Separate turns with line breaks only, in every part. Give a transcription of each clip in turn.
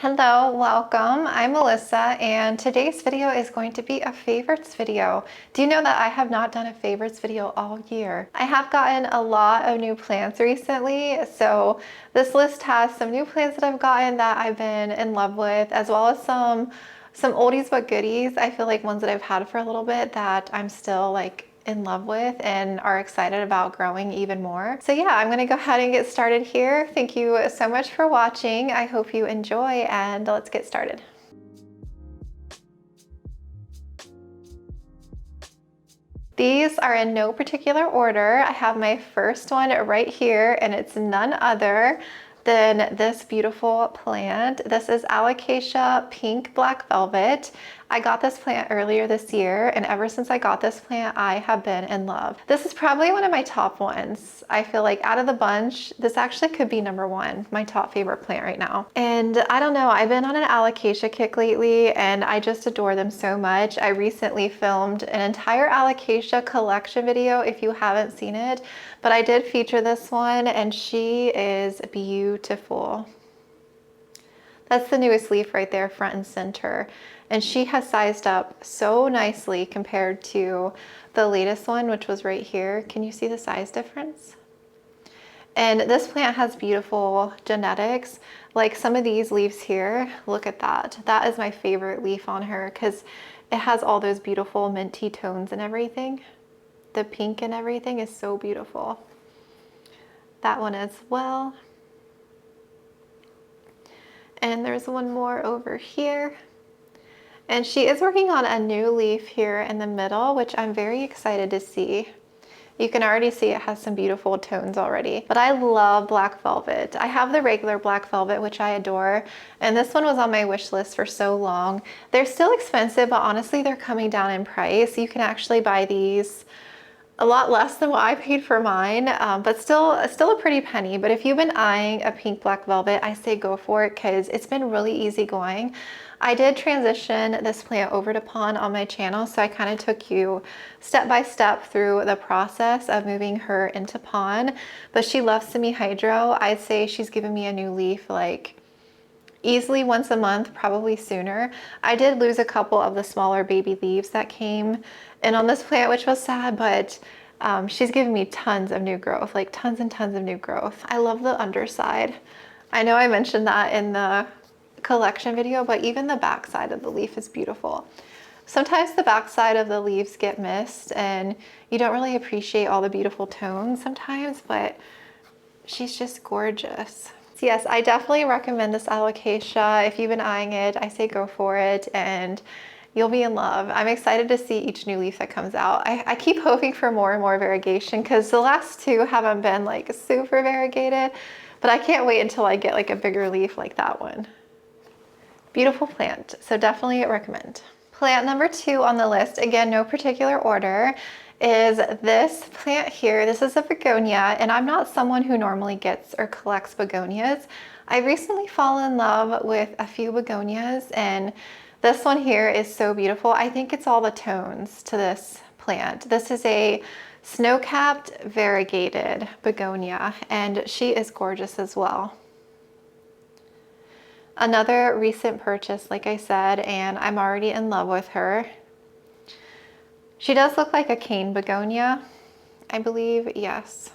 Hello, welcome. I'm Melissa, and today's video is going to be a favorites video. Do you know that I have not done a favorites video all year? I have gotten a lot of new plants recently, so this list has some new plants that I've gotten that I've been in love with, as well as some oldies but goodies. I feel like ones that I've had for a little bit that I'm still in love with and are excited about growing even more. So yeah, I'm gonna go ahead and get started here. Thank you so much for watching. I hope you enjoy, and let's get started. These are in no particular order. I have my first one right here, and it's none other than this beautiful plant. This is Alocasia Pink Black Velvet. I got this plant earlier this year, and ever since I got this plant, I have been in love. This is probably one of my top ones. I feel like out of the bunch, this actually could be number one, my top favorite plant right now. And I don't know, I've been on an alocasia kick lately, and I just adore them so much. I recently filmed an entire alocasia collection video, if you haven't seen it, but I did feature this one, and she is beautiful. That's the newest leaf right there, front and center. And she has sized up so nicely compared to the latest one, which was right here. Can you see the size difference? And this plant has beautiful genetics. Like some of these leaves here, look at that. That is my favorite leaf on her because it has all those beautiful minty tones and everything. The pink and everything is so beautiful. That one as well. And there's one more over here. And she is working on a new leaf here in the middle, which I'm very excited to see. You can already see it has some beautiful tones already. But I love black velvet. I have the regular black velvet, which I adore. And this one was on my wish list for so long. They're still expensive, but honestly, they're coming down in price. You can actually buy these a lot less than what I paid for mine, but still a pretty penny. But if you've been eyeing a pink black velvet, I say go for it because it's been really easy going. I did transition this plant over to pon on my channel, so I kind of took you step by step through the process of moving her into pon, but she loves semi-hydro. I'd say she's given me a new leaf like easily once a month, probably sooner. I did lose a couple of the smaller baby leaves that came in on this plant, which was sad, but she's given me tons of new growth, like tons and tons of new growth. I love the underside. I know I mentioned that in the collection video, but even the back side of the leaf is beautiful. Sometimes the back side of the leaves get missed and you don't really appreciate all the beautiful tones sometimes, but she's just gorgeous. So yes, I definitely recommend this alocasia. If you've been eyeing it, I say go for it and you'll be in love. I'm excited to see each new leaf that comes out. I keep hoping for more and more variegation because the last two haven't been like super variegated, but I can't wait until I get like a bigger leaf like that one. Beautiful plant, so definitely recommend. Plant number 2 on the list, again, no particular order, is this plant here. This is a begonia, and I'm not someone who normally gets or collects begonias. I recently fallen in love with a few begonias, and this one here is so beautiful. I think it's all the tones to this plant. This is a snow-capped variegated begonia, and she is gorgeous as well. Another recent purchase, like I said, and I'm already in love with her. She does look like a cane begonia, I believe, yes.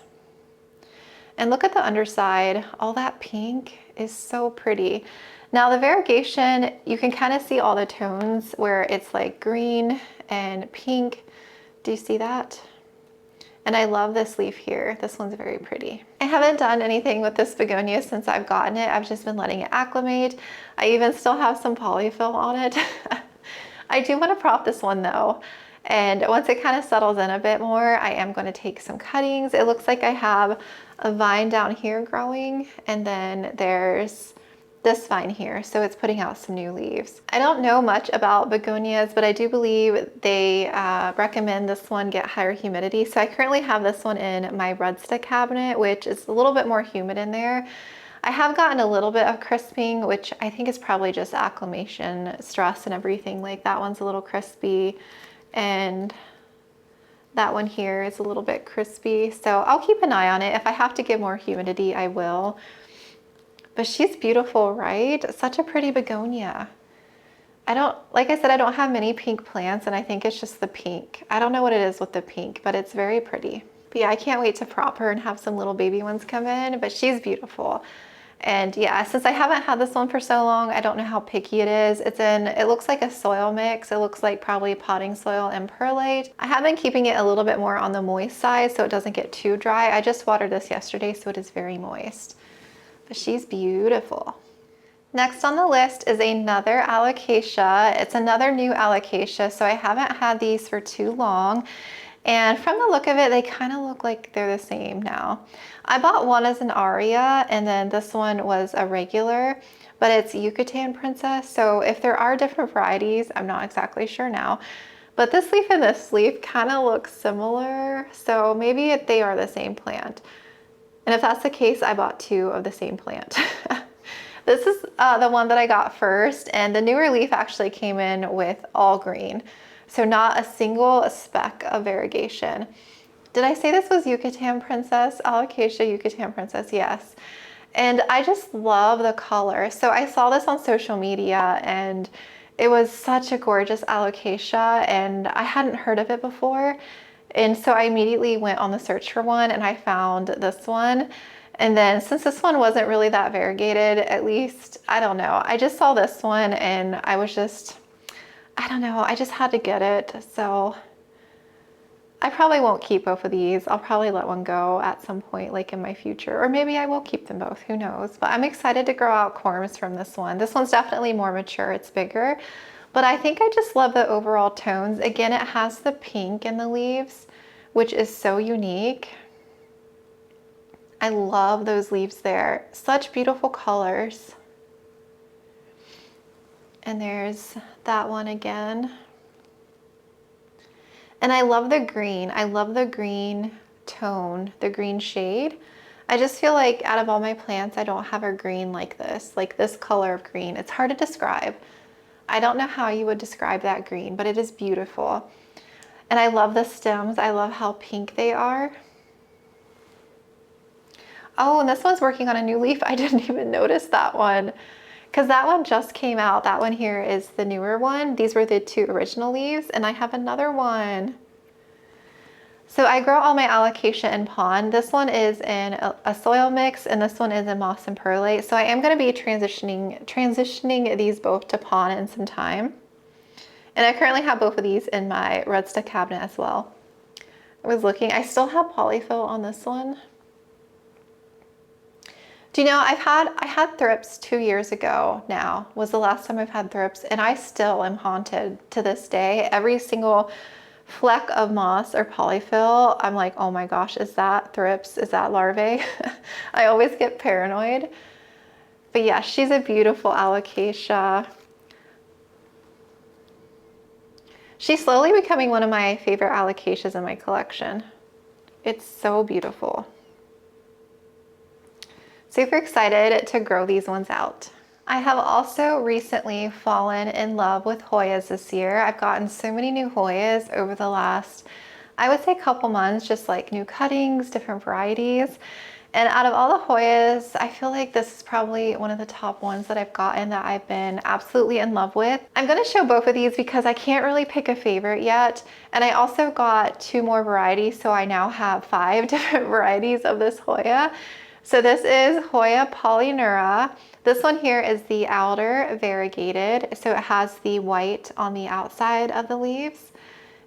And look at the underside, all that pink is so pretty. Now the variegation, you can kind of see all the tones where it's like green and pink. Do you see that? And I love this leaf here. This one's very pretty. I haven't done anything with this begonia since I've gotten it. I've just been letting it acclimate. I even still have some polyfill on it. I do want to prop this one though. And once it kind of settles in a bit more, I am going to take some cuttings. It looks like I have a vine down here growing, and then there's this vine here, so it's putting out some new leaves. I don't know much about begonias, but I do believe they recommend this one get higher humidity. So I currently have this one in my breadstick cabinet, which is a little bit more humid in there. I have gotten a little bit of crisping, which I think is probably just acclimation stress and everything. Like that one's a little crispy, and that one here is a little bit crispy. So I'll keep an eye on it. If I have to get more humidity, I will. But she's beautiful, right? Such a pretty begonia. Like I said, I don't have many pink plants, and I think it's just the pink. I don't know what it is with the pink, but it's very pretty. But yeah, I can't wait to prop her and have some little baby ones come in, but she's beautiful. And yeah, since I haven't had this one for so long, I don't know how picky it is. It looks like a soil mix. It looks like probably potting soil and perlite. I have been keeping it a little bit more on the moist side so it doesn't get too dry. I just watered this yesterday, so it is very moist. But she's beautiful. Next on the list is another Alocasia. It's another new Alocasia, so I haven't had these for too long. And from the look of it, they kind of look like they're the same now. I bought one as an Aria, and then this one was a regular, but it's Yucatan Princess. So if there are different varieties, I'm not exactly sure now. But this leaf and this leaf kind of look similar, so maybe they are the same plant. And if that's the case, I bought two of the same plant. This is the one that I got first, and the newer leaf actually came in with all green. So not a single speck of variegation. Did I say this was Yucatan Princess? Alocasia Yucatan Princess, yes. And I just love the color. So I saw this on social media, and it was such a gorgeous Alocasia, and I hadn't heard of it before. And so I immediately went on the search for one, and I found this one. And then since this one wasn't really that variegated, at least, I don't know, I just saw this one and I was just, I don't know, I just had to get it. So I probably won't keep both of these. I'll probably let one go at some point, like in my future, or maybe I will keep them both, who knows. But I'm excited to grow out corms from this one. This one's definitely more mature, it's bigger, but I think I just love the overall tones. Again, it has the pink in the leaves, which is so unique. I love those leaves there. Such beautiful colors. And there's that one again. And I love the green. I love the green tone, the green shade. I just feel like out of all my plants, I don't have a green like this color of green. It's hard to describe. I don't know how you would describe that green, but it is beautiful. And I love the stems. I love how pink they are. Oh, and this one's working on a new leaf. I didn't even notice that one because that one just came out. That one here is the newer one. These were the two original leaves, and I have another one. So I grow all my Alocasia in pond. This one is in a soil mix, and this one is in moss and perlite. So I am going to be transitioning these both to pond in some time. And I currently have both of these in my Redsta cabinet as well. I was looking, I still have polyfill on this one. Do you know, I had thrips 2 years ago now, was the last time I've had thrips, and I still am haunted to this day. Every single fleck of moss or polyfill, I'm like, oh my gosh, is that thrips? Is that larvae? I always get paranoid. But yeah, she's a beautiful Alocasia. She's slowly becoming one of my favorite Alocasias in my collection. It's so beautiful. Super excited to grow these ones out. I have also recently fallen in love with Hoyas this year. I've gotten so many new Hoyas over the last, I would say, couple months, just like new cuttings, different varieties. And out of all the Hoyas, I feel like this is probably one of the top ones that I've gotten that I've been absolutely in love with. I'm going to show both of these because I can't really pick a favorite yet. And I also got 2 more varieties, so I now have 5 different varieties of this Hoya. So this is Hoya Polyneura. This one here is the outer variegated, so it has the white on the outside of the leaves.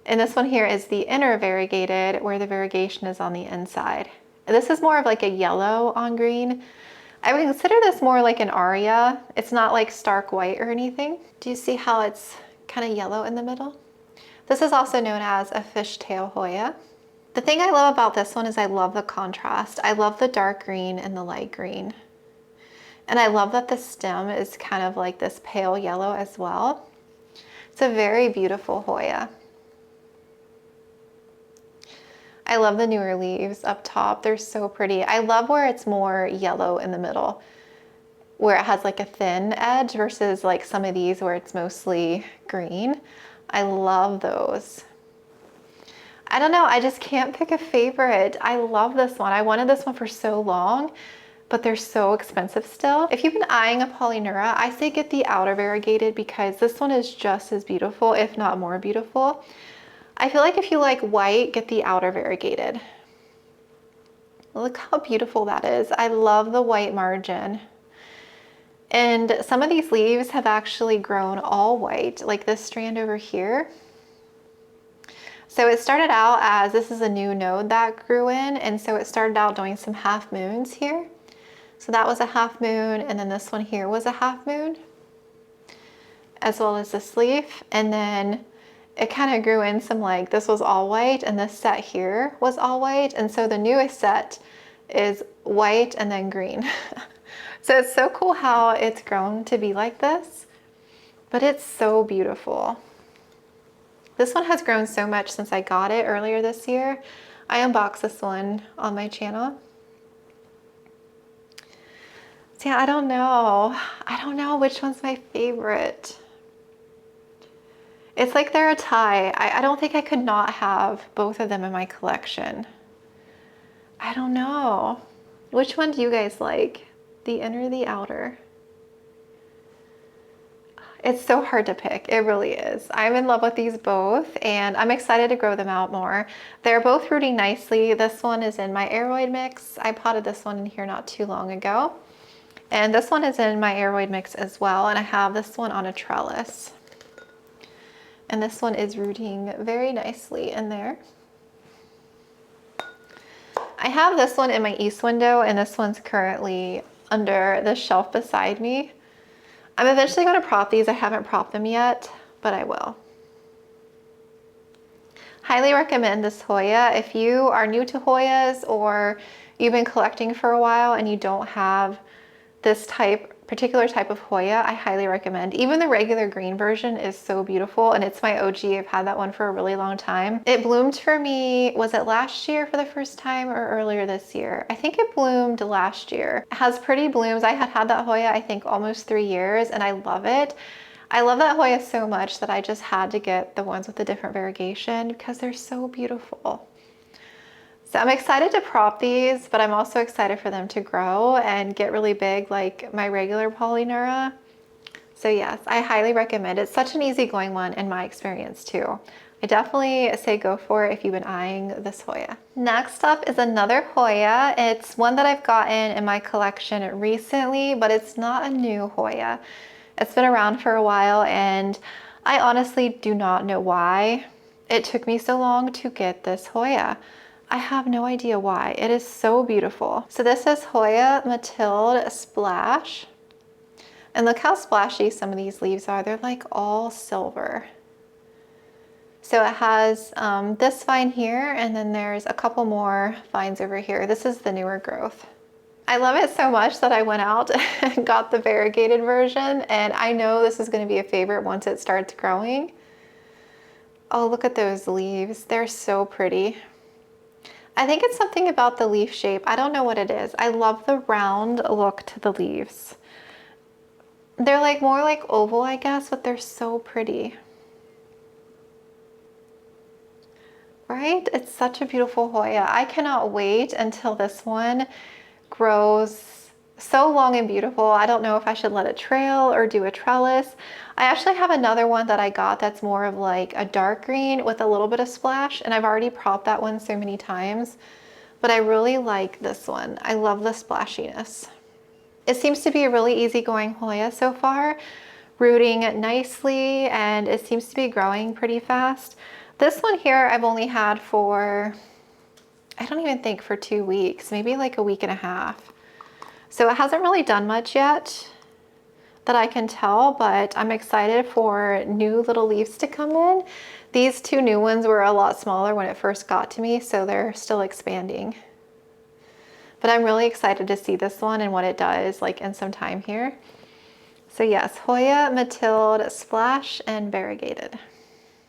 And this one here is the inner variegated, where the variegation is on the inside. And this is more of like a yellow on green. I would consider this more like an Aria. It's not like stark white or anything. Do you see how it's kind of yellow in the middle? This is also known as a fishtail Hoya. The thing I love about this one is I love the contrast. I love the dark green and the light green. And I love that the stem is kind of like this pale yellow as well. It's a very beautiful Hoya. I love the newer leaves up top. They're so pretty. I love where it's more yellow in the middle, where it has like a thin edge versus like some of these where it's mostly green. I love those. I don't know, I just can't pick a favorite. I love this one. I wanted this one for so long, but they're so expensive still. If you've been eyeing a Polyneura, I say get the outer variegated because this one is just as beautiful, if not more beautiful. I feel like if you like white, get the outer variegated. Look how beautiful that is. I love the white margin. And some of these leaves have actually grown all white, like this strand over here. So it started out as, this is a new node that grew in, and so it started out doing some half moons here. So that was a half moon, and then this one here was a half moon, as well as this leaf. And then it kind of grew in some, like, this was all white, and this set here was all white. And so the newest set is white and then green. So it's so cool how it's grown to be like this, but it's so beautiful. This one has grown so much since I got it earlier this year. I unboxed this one on my channel. So yeah, I don't know. I don't know which one's my favorite. It's like they're a tie. I don't think I could not have both of them in my collection. I don't know. Which one do you guys like? The inner or the outer? It's so hard to pick. It really is. I'm in love with these both, and I'm excited to grow them out more. They're both rooting nicely. This one is in my aeroid mix. I potted this one in here not too long ago. And this one is in my aeroid mix as well, and I have this one on a trellis. And this one is rooting very nicely in there. I have this one in my east window, and this one's currently under the shelf beside me. I'm eventually going to prop these. I haven't propped them yet, but I will. Highly recommend this Hoya. If you are new to Hoyas or you've been collecting for a while and you don't have this particular type of Hoya, I highly recommend. Even the regular green version is so beautiful, and it's my OG. I've had that one for a really long time. It bloomed for me, was it last year for the first time or earlier this year? I think it bloomed last year. It has pretty blooms. I had that Hoya, I think, almost 3 years, and I love it. I love that Hoya so much that I just had to get the ones with the different variegation because they're so beautiful. So I'm excited to prop these, but I'm also excited for them to grow and get really big like my regular Polyneura. So yes, I highly recommend it. It's such an easygoing one in my experience too. I definitely say go for it if you've been eyeing this Hoya. Next up is another Hoya. It's one that I've gotten in my collection recently, but it's not a new Hoya. It's been around for a while, and I honestly do not know why it took me so long to get this Hoya. I have no idea why. It is so beautiful. So this is Hoya Mathilde Splash. And look how splashy some of these leaves are. They're like all silver. So it has this vine here, and then there's a couple more vines over here. This is the newer growth. I love it so much that I went out and got the variegated version, and I know this is going to be a favorite once it starts growing. Oh, look at those leaves. They're so pretty. I think it's something about the leaf shape. I don't know what it is. I love the round look to the leaves. They're like more like oval, I guess, but they're so pretty. Right? It's such a beautiful Hoya. I cannot wait until this one grows so long and beautiful. I don't know if I should let it trail or do a trellis. I actually have another one that I got that's more of like a dark green with a little bit of splash, and I've already propped that one so many times, but I really like this one. I love the splashiness. It seems to be a really easygoing Hoya so far, rooting nicely, and it seems to be growing pretty fast. This one here I've only had for, I don't even think for 2 weeks, maybe like a week and a half. So it hasn't really done much yet that I can tell, but I'm excited for new little leaves to come in. These two new ones were a lot smaller when it first got to me, so they're still expanding. But I'm really excited to see this one and what it does like in some time here. So yes, Hoya Mathilde Splash and Variegated.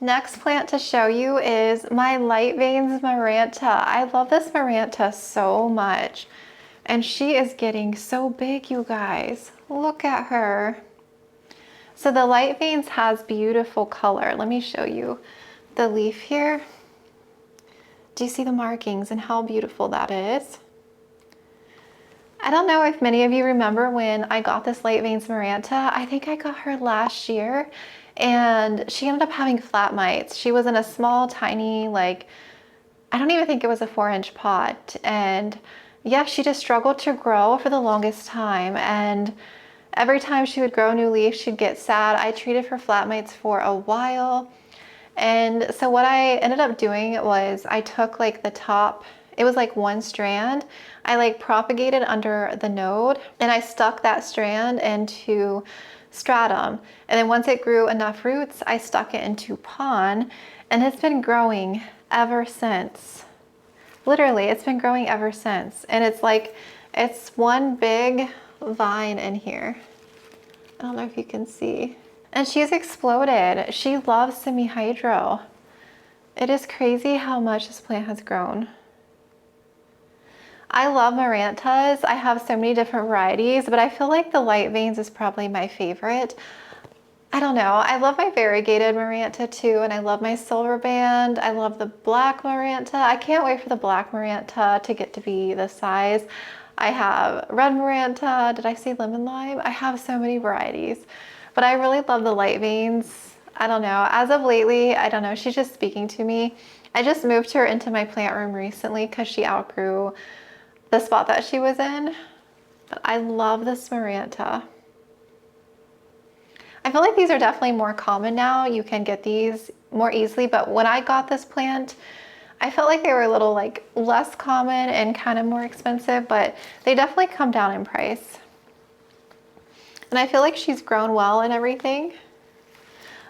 Next plant to show you is my Light Veins Maranta. I love this Maranta so much. And she is getting so big, you guys. Look at her. So the Light Veins has beautiful color. Let me show you the leaf here. Do you see the markings and how beautiful that is? I don't know if many of you remember when I got this light veins Maranta. I think I got her last year and she ended up having flat mites. She was in a small, tiny, like, I don't even think it was a 4-inch pot. And yeah, she just struggled to grow for the longest time. And every time she would grow new leaves, she'd get sad. I treated for flat mites for a while. And so what I ended up doing was I took like the top, it was like one strand. I like propagated under the node and I stuck that strand into stratum. And then once it grew enough roots, I stuck it into pon and it's been growing ever since. Literally, it's been growing ever since. And it's like, it's one big vine in here. I don't know if you can see. And she's exploded. She loves semi-hydro. It is crazy how much this plant has grown. I love Marantas. I have so many different varieties, but I feel like the light veins is probably my favorite. I don't know. I love my variegated Maranta too, and I love my silver band. I love the black Maranta. I can't wait for the black Maranta to get to be this size. I have red Maranta. Did I say lemon lime? I have so many varieties, but I really love the light veins. I don't know. As of lately, I don't know. She's just speaking to me. I just moved her into my plant room recently because she outgrew the spot that she was in. But I love this Maranta. I feel like these are definitely more common now. You can get these more easily, but when I got this plant, I felt like they were a little like less common and kind of more expensive, but they definitely come down in price. And I feel like she's grown well and everything.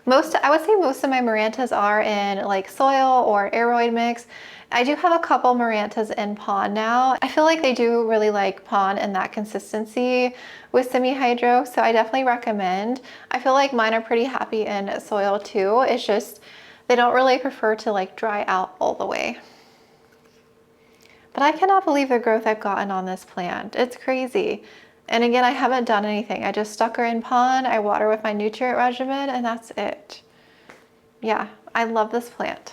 I would say most of my Marantas are in like soil or aeroid mix. I do have a couple Marantas in pon now. I feel like they do really like pon and that consistency with semi-hydro, so I definitely recommend. I feel like mine are pretty happy in soil too. It's just they don't really prefer to like dry out all the way. But I cannot believe the growth I've gotten on this plant. It's crazy. And again, I haven't done anything. I just stuck her in pon, I water with my nutrient regimen, and that's it. Yeah, I love this plant.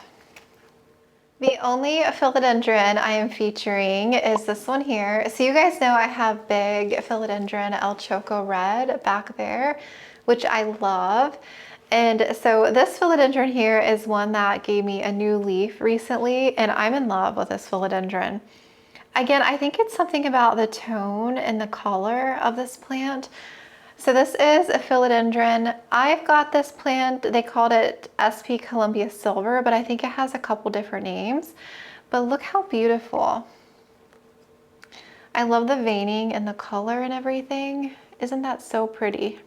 The only philodendron I am featuring is this one here. So you guys know I have big philodendron El Choco Red back there, which I love. And so this philodendron here is one that gave me a new leaf recently, and I'm in love with this philodendron. Again, I think it's something about the tone and the color of this plant. So this is a philodendron. I've got this plant, they called it SP Columbia Silver, but I think it has a couple different names. But look how beautiful. I love the veining and the color and everything. Isn't that so pretty?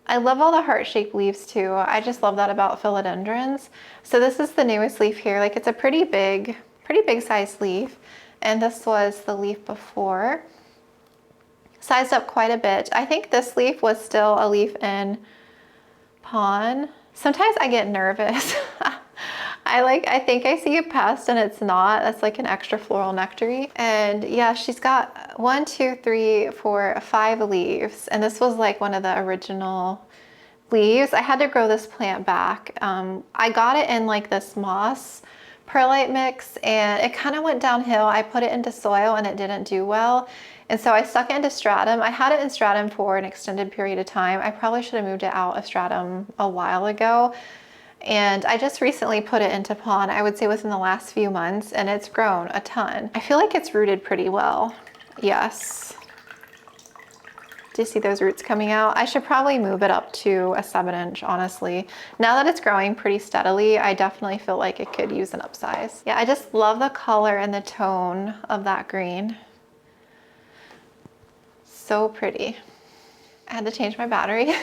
I love all the heart-shaped leaves too. I just love that about philodendrons. So this is the newest leaf here. Like it's a pretty big sized leaf. And this was the leaf before. Sized up quite a bit. I think this leaf was still a leaf in pon. Sometimes I get nervous. I think I see a pest and it's not. That's like an extra floral nectary. And yeah, she's got 1, 2, 3, 4, 5 leaves. And this was like one of the original leaves. I had to grow this plant back. I got it in like this moss perlite mix and it kind of went downhill. I put it into soil and it didn't do well. And so I stuck it into stratum. I had it in stratum for an extended period of time. I probably should have moved it out of stratum a while ago. And I just recently put it into pon, I would say within the last few months, and it's grown a ton. I feel like it's rooted pretty well. Yes. Do you see those roots coming out? I should probably move it up to a 7-inch, honestly. Now that it's growing pretty steadily, I definitely feel like it could use an upsize. Yeah, I just love the color and the tone of that green. So pretty. I had to change my battery.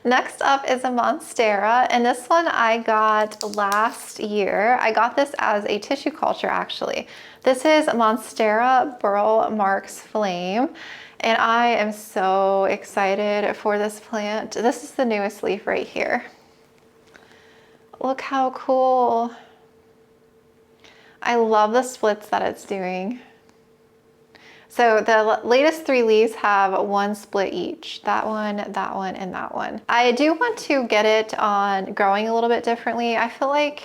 Next up is a Monstera, and this one I got last year. I got this as a tissue culture actually. This is Monstera Burle Marx Flame, and I am so excited for this plant. This is the newest leaf right here. Look how cool. I love the splits that it's doing. So the latest 3 leaves have 1 split each. That one, and that one. I do want to get it on growing a little bit differently. I feel like,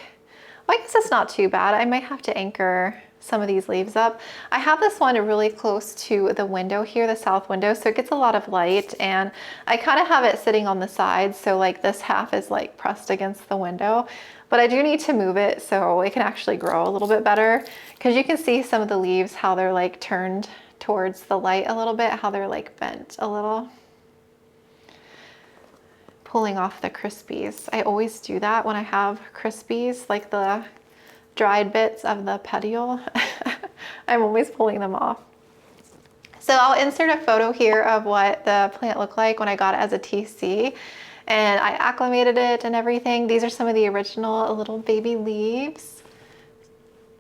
well, I guess it's not too bad. I might have to anchor some of these leaves up. I have this one really close to the window here, the south window, so it gets a lot of light, and I kind of have it sitting on the side, so like this half is like pressed against the window. But I do need to move it so it can actually grow a little bit better, because you can see some of the leaves, how they're like turned towards the light a little bit, how they're like bent a little. Pulling off the crispies. I always do that when I have crispies, like the dried bits of the petiole. I'm always pulling them off. So I'll insert a photo here of what the plant looked like when I got it as a TC, and I acclimated it and everything. These are some of the original little baby leaves.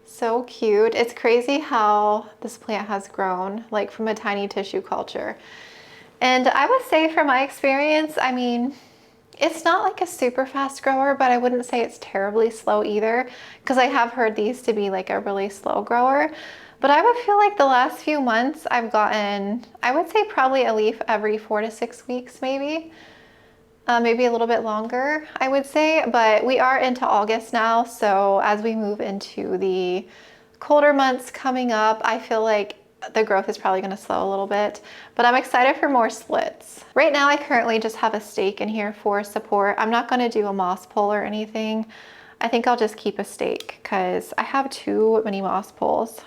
So cute. It's crazy how this plant has grown, like from a tiny tissue culture. And I would say from my experience, I mean, it's not like a super fast grower, but I wouldn't say it's terribly slow either, because I have heard these to be like a really slow grower. But I would feel like the last few months I've gotten, I would say probably a leaf every 4 to 6 weeks, maybe. Maybe a little bit longer, I would say. But we are into August now, so as we move into the colder months coming up, I feel like the growth is probably going to slow a little bit, but I'm excited for more splits. Right now I currently just have a stake in here for support. I'm not going to do a moss pole or anything. I think I'll just keep a stake because I have too many moss poles.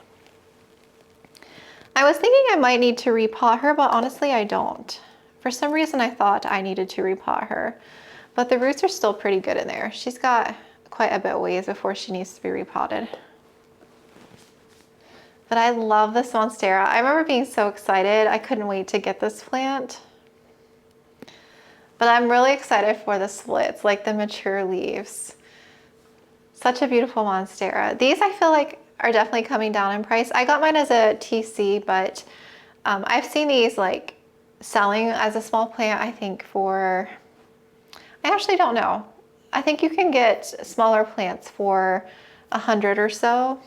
I was thinking I might need to repot her, but honestly I don't. For some reason I thought I needed to repot her, but the roots are still pretty good in there. She's got quite a bit of ways before she needs to be repotted. But I love this Monstera. I remember being so excited. I couldn't wait to get this plant. But I'm really excited for the splits, like the mature leaves. Such a beautiful Monstera. These I feel like are definitely coming down in price. I got mine as a TC, but I've seen these like selling as a small plant, I think for, I actually don't know. I think you can get smaller plants for 100 or so.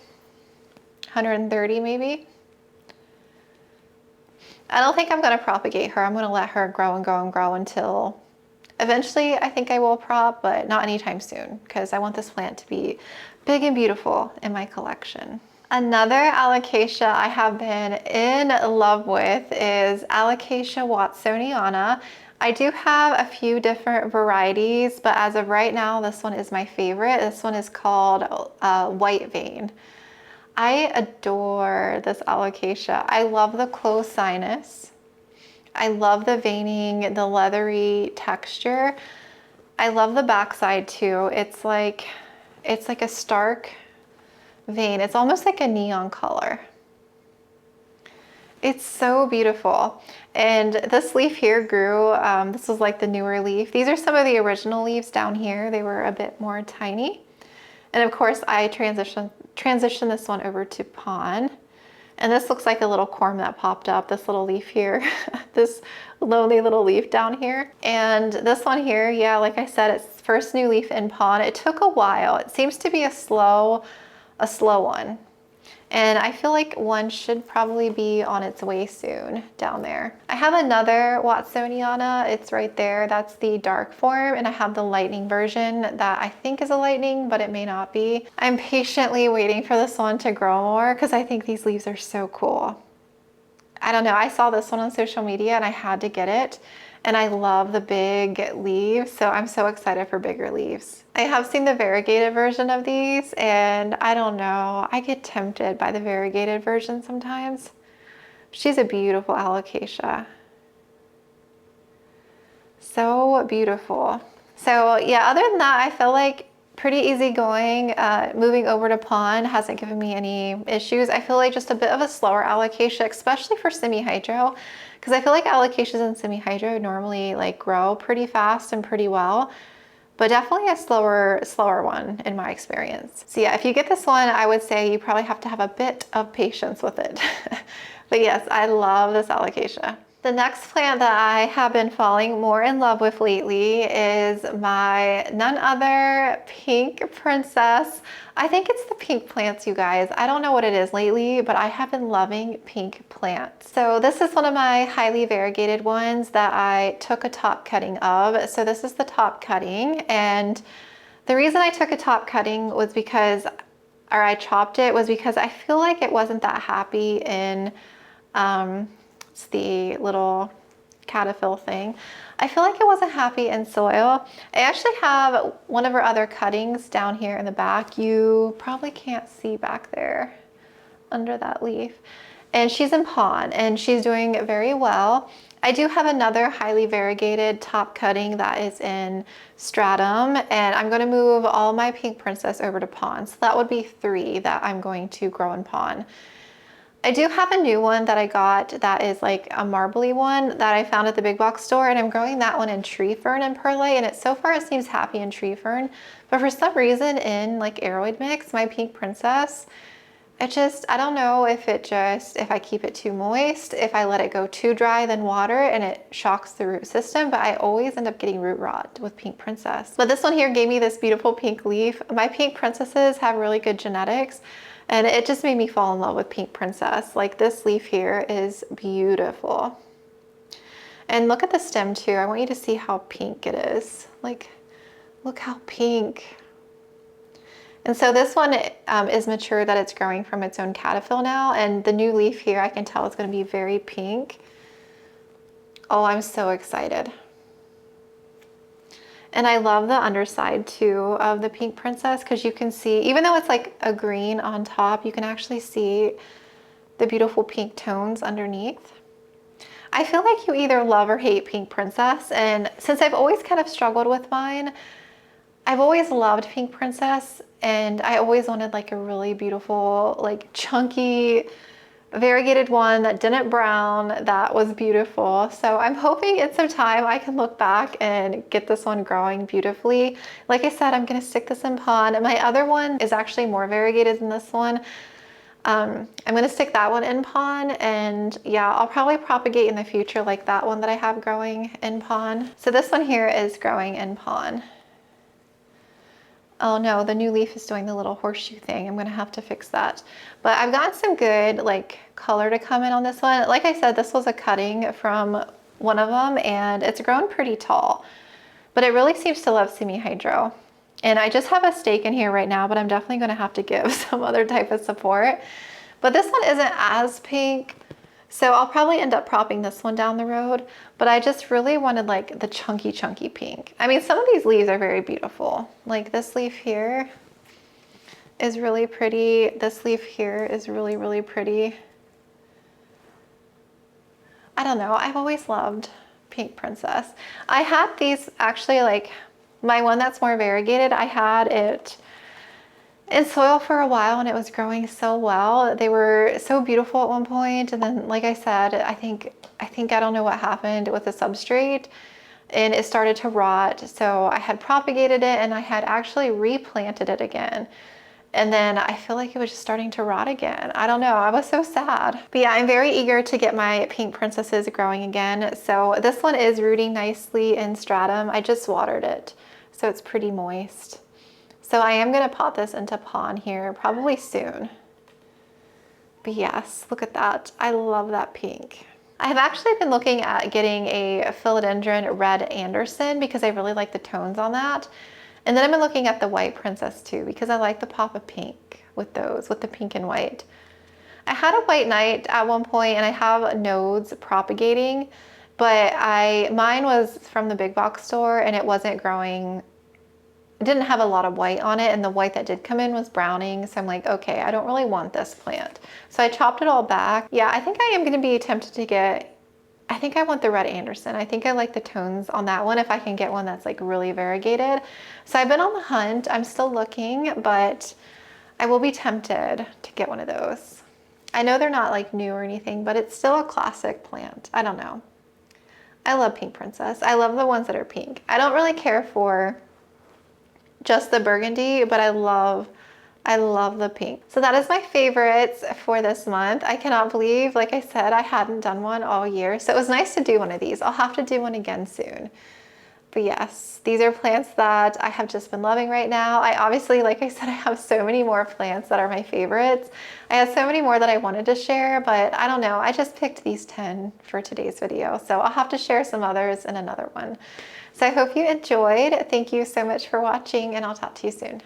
130 maybe. I don't think I'm going to propagate her. I'm going to let her grow and grow and grow until eventually I think I will prop, but not anytime soon because I want this plant to be big and beautiful in my collection. Another Alocasia I have been in love with is Alocasia Watsoniana. I do have a few different varieties, but as of right now, this one is my favorite. This one is called White Vein. I adore this Alocasia. I love the closed sinus. I love the veining, the leathery texture. I love the backside too. It's like a stark vein. It's almost like a neon color. It's so beautiful. And this leaf here grew, this was like the newer leaf. These are some of the original leaves down here. They were a bit more tiny. And of course I transitioned this one over to Pon. And this looks like a little corm that popped up, this little leaf here, this lonely little leaf down here. And this one here, yeah, like I said, it's first new leaf in Pon. It took a while. It seems to be a slow one. And I feel like one should probably be on its way soon down there. I have another Watsoniana, it's right there. That's the dark form, and I have the lightning version that I think is a lightning, but it may not be. I'm patiently waiting for this one to grow more because I think these leaves are so cool. I don't know, I saw this one on social media and I had to get it. And I love the big leaves, so I'm so excited for bigger leaves. I have seen the variegated version of these, and I don't know, I get tempted by the variegated version sometimes. She's a beautiful Alocasia. So beautiful. So yeah, other than that, I feel like pretty easygoing. Moving over to Pon hasn't given me any issues. I feel like just a bit of a slower Alocasia, especially for semi-hydro, because I feel like Alocasias in semi-hydro normally like grow pretty fast and pretty well, but definitely a slower one in my experience. So yeah, if you get this one, I would say you probably have to have a bit of patience with it. But yes, I love this Alocasia. The next plant that I have been falling more in love with lately is my none other pink princess. I think it's the pink plants, you guys. I don't know what it is lately, but I have been loving pink plants. So this is one of my highly variegated ones that I took a top cutting of. So this is the top cutting, and the reason I took a top cutting was because or I chopped it was because I feel like it wasn't that happy in it's the little caterpillar thing. I feel like it wasn't happy in soil. I actually have one of her other cuttings down here in the back. You probably can't see back there under that leaf. And she's in pon and she's doing very well. I do have another highly variegated top cutting that is in stratum, and I'm going to move all my pink princess over to pon. So that would be 3 that I'm going to grow in pon. I do have a new one that I got that is like a marbly one that I found at the big box store, and I'm growing that one in tree fern and Burle, and so far it seems happy in tree fern, but for some reason in like aroid mix, my pink princess, I don't know if I keep it too moist, if I let it go too dry then water and it shocks the root system, but I always end up getting root rot with pink princess. But this one here gave me this beautiful pink leaf. My pink princesses have really good genetics, and it just made me fall in love with pink princess. Like this leaf here is beautiful. And look at the stem too. I want you to see how pink it is. Like, look how pink. And so this one is mature that it's growing from its own caterpillar now, and the new leaf here I can tell is going to be very pink. Oh, I'm so excited. And I love the underside too of the pink princess, because you can see, even though it's like a green on top, you can actually see the beautiful pink tones underneath. I feel like you either love or hate pink princess, and since I've always kind of struggled with mine, I've always loved pink princess, and I always wanted like a really beautiful, like chunky, variegated one that didn't brown, that was beautiful. So I'm hoping in some time I can look back and get this one growing beautifully. Like I said, I'm gonna stick this in pon, and my other one is actually more variegated than this one. I'm gonna stick that one in pon, and yeah, I'll probably propagate in the future like that one that I have growing in pon. So this one here is growing in pon. Oh no, the new leaf is doing the little horseshoe thing. I'm gonna have to fix that. But I've gotten some good like color to come in on this one. Like I said, this was a cutting from one of them, and it's grown pretty tall, but it really seems to love semi-hydro. And I just have a stake in here right now, but I'm definitely gonna have to give some other type of support. But this one isn't as pink, so I'll probably end up propping this one down the road, but I just really wanted like the chunky pink. I mean, some of these leaves are very beautiful. Like this leaf here is really pretty. This leaf here is really, really pretty. I don't know, I've always loved pink princess. I had these actually, like my one that's more variegated, I had it in soil for a while and it was growing so well. They were so beautiful at one point, and then like I said, I think I don't know what happened with the substrate and it started to rot. So I had propagated it and I had actually replanted it again, and then I feel like it was just starting to rot again. I don't know, I was so sad. But yeah, I'm very eager to get my pink princesses growing again. So this one is rooting nicely in stratum. I just watered it, so it's pretty moist. So I am gonna pot this into pon here probably soon. But yes, look at that. I love that pink. I have actually been looking at getting a Philodendron Red Anderson because I really like the tones on that. And then I've been looking at the white princess too because I like the pop of pink with those, with the pink and white. I had a white knight at one point and I have nodes propagating, but mine was from the big box store and it wasn't growing. It didn't have a lot of white on it, and the white that did come in was browning. So I'm like, okay, I don't really want this plant. So I chopped it all back. Yeah, I think I am gonna be tempted to get, I think I want the Red Anderson. I think I like the tones on that one if I can get one that's like really variegated. So I've been on the hunt, I'm still looking, but I will be tempted to get one of those. I know they're not like new or anything, but it's still a classic plant. I don't know. I love pink princess. I love the ones that are pink. I don't really care for just the burgundy, but I love the pink. So that is my favorites for this month. I cannot believe, like I said, I hadn't done one all year. So it was nice to do one of these. I'll have to do one again soon. But yes, these are plants that I have just been loving right now. I obviously, like I said, I have so many more plants that are my favorites. I have so many more that I wanted to share, but I don't know. I just picked these 10 for today's video. So I'll have to share some others in another one. So I hope you enjoyed. Thank you so much for watching, and I'll talk to you soon.